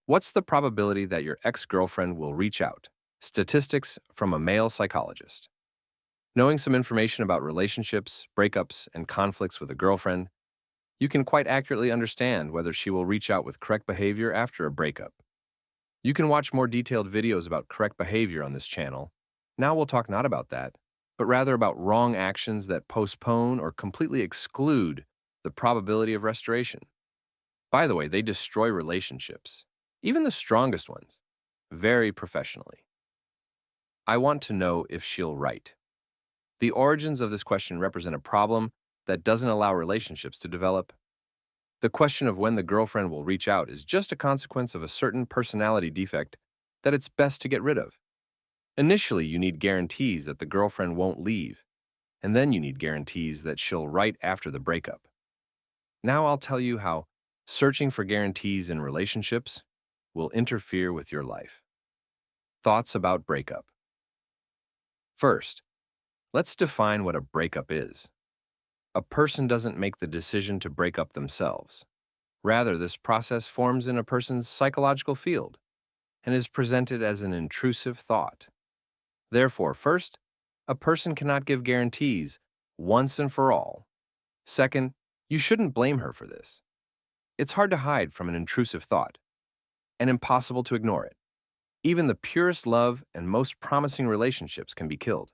What's the probability that your ex-girlfriend will reach out? Statistics from a male psychologist. Knowing some information about relationships, breakups, and conflicts with a girlfriend, you can quite accurately understand whether she will reach out with correct behavior after a breakup. You can watch more detailed videos about correct behavior on this channel. Now we'll talk not about that, but rather about wrong actions that postpone or completely exclude the probability of restoration. By the way, they destroy relationships, even the strongest ones, very professionally. I want to know if she'll write. The origins of this question represent a problem that doesn't allow relationships to develop. The question of when the girlfriend will reach out is just a consequence of a certain personality defect that it's best to get rid of. Initially, you need guarantees that the girlfriend won't leave, and then you need guarantees that she'll write after the breakup. Now I'll tell you how searching for guarantees in relationships will interfere with your life. Thoughts about breakup. First, let's define what a breakup is. A person doesn't make the decision to break up themselves. Rather, this process forms in a person's psychological field and is presented as an intrusive thought. Therefore, first, a person cannot give guarantees once and for all. Second, you shouldn't blame her for this. It's hard to hide from an intrusive thought and impossible to ignore it. Even the purest love and most promising relationships can be killed.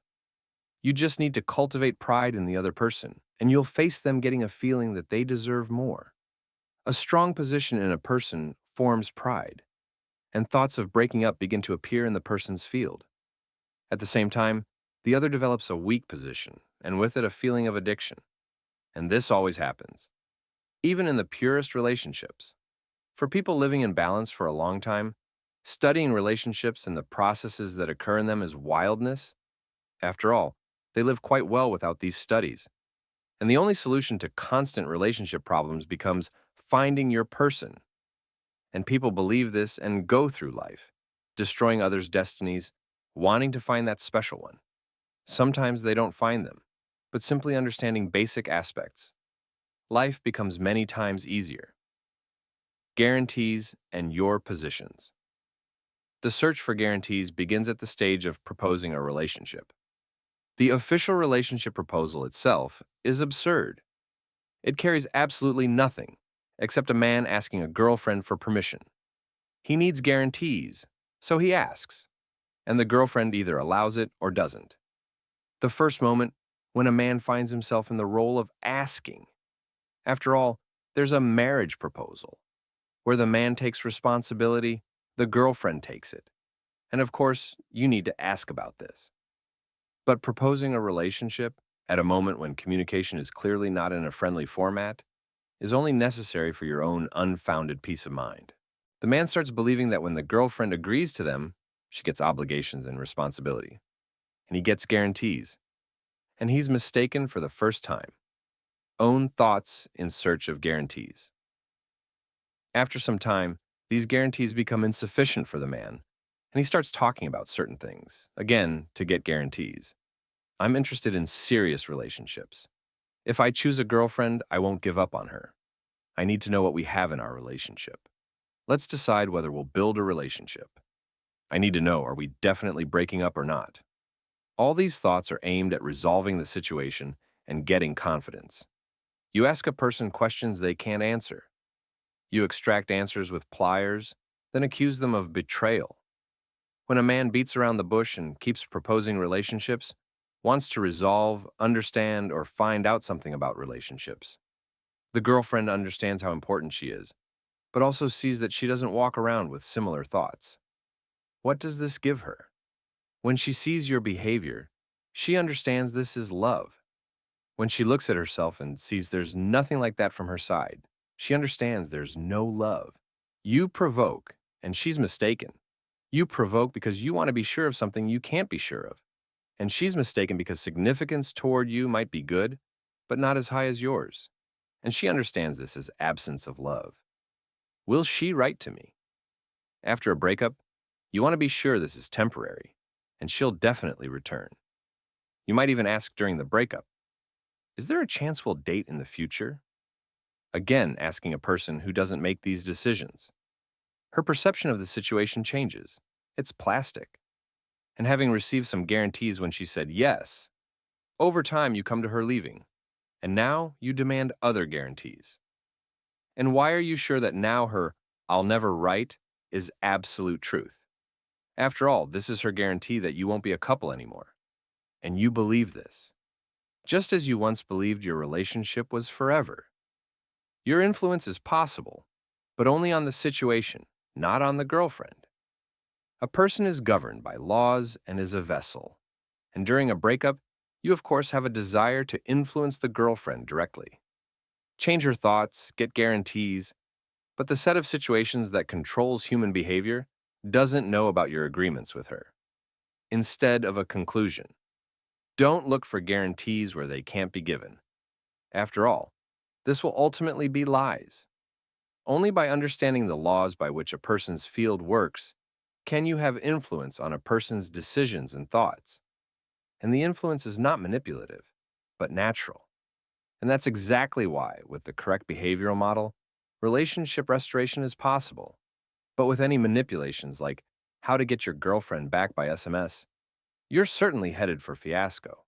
You just need to cultivate pride in the other person, and you'll face them getting a feeling that they deserve more. A strong position in a person forms pride, and thoughts of breaking up begin to appear in the person's field. At the same time, the other develops a weak position, and with it a feeling of addiction. And this always happens, even in the purest relationships. For people living in balance for a long time, studying relationships and the processes that occur in them is wildness. After all, they live quite well without these studies. And the only solution to constant relationship problems becomes finding your person. And people believe this and go through life, destroying others' destinies, wanting to find that special one. Sometimes they don't find them, but simply understanding basic aspects. Life becomes many times easier. Guarantees and your positions. The search for guarantees begins at the stage of proposing a relationship. The official relationship proposal itself is absurd. It carries absolutely nothing except a man asking a girlfriend for permission. He needs guarantees, so he asks, and the girlfriend either allows it or doesn't. The first moment when a man finds himself in the role of asking. After all, there's a marriage proposal, where the man takes responsibility, the girlfriend takes it. And of course, you need to ask about this. But proposing a relationship at a moment when communication is clearly not in a friendly format is only necessary for your own unfounded peace of mind. The man starts believing that when the girlfriend agrees to them, she gets obligations and responsibility, and he gets guarantees. And he's mistaken for the first time. Own thoughts in search of guarantees. After some time, these guarantees become insufficient for the man, and he starts talking about certain things, again, to get guarantees. I'm interested in serious relationships. If I choose a girlfriend, I won't give up on her. I need to know what we have in our relationship. Let's decide whether we'll build a relationship. I need to know, are we definitely breaking up or not? All these thoughts are aimed at resolving the situation and getting confidence. You ask a person questions they can't answer. You extract answers with pliers, then accuse them of betrayal. When a man beats around the bush and keeps proposing relationships, wants to resolve, understand, or find out something about relationships. The girlfriend understands how important she is, but also sees that she doesn't walk around with similar thoughts. What does this give her? When she sees your behavior, she understands this is love. When she looks at herself and sees there's nothing like that from her side, she understands there's no love. You provoke, and she's mistaken. You provoke because you want to be sure of something you can't be sure of. And she's mistaken because significance toward you might be good, but not as high as yours. And she understands this as absence of love. Will she write to me? After a breakup, you want to be sure this is temporary, and she'll definitely return. You might even ask during the breakup, is there a chance we'll date in the future? Again, asking a person who doesn't make these decisions. her perception of the situation changes. It's plastic. And having received some guarantees when she said yes, over time you come to her leaving, and now you demand other guarantees. And why are you sure that now her "I'll never write" is absolute truth? After all, this is her guarantee that you won't be a couple anymore. And you believe this, just as you once believed your relationship was forever. Your influence is possible, but only on the situation, not on the girlfriend. A person is governed by laws and is a vessel. And during a breakup, you of course have a desire to influence the girlfriend directly. Change her thoughts, get guarantees, but the set of situations that controls human behavior doesn't know about your agreements with her. Instead of a conclusion, don't look for guarantees where they can't be given. After all, this will ultimately be lies. Only by understanding the laws by which a person's field works can you have influence on a person's decisions and thoughts. And the influence is not manipulative, but natural. And that's exactly why, with the correct behavioral model, relationship restoration is possible. But with any manipulations like how to get your girlfriend back by SMS, you're certainly headed for fiasco.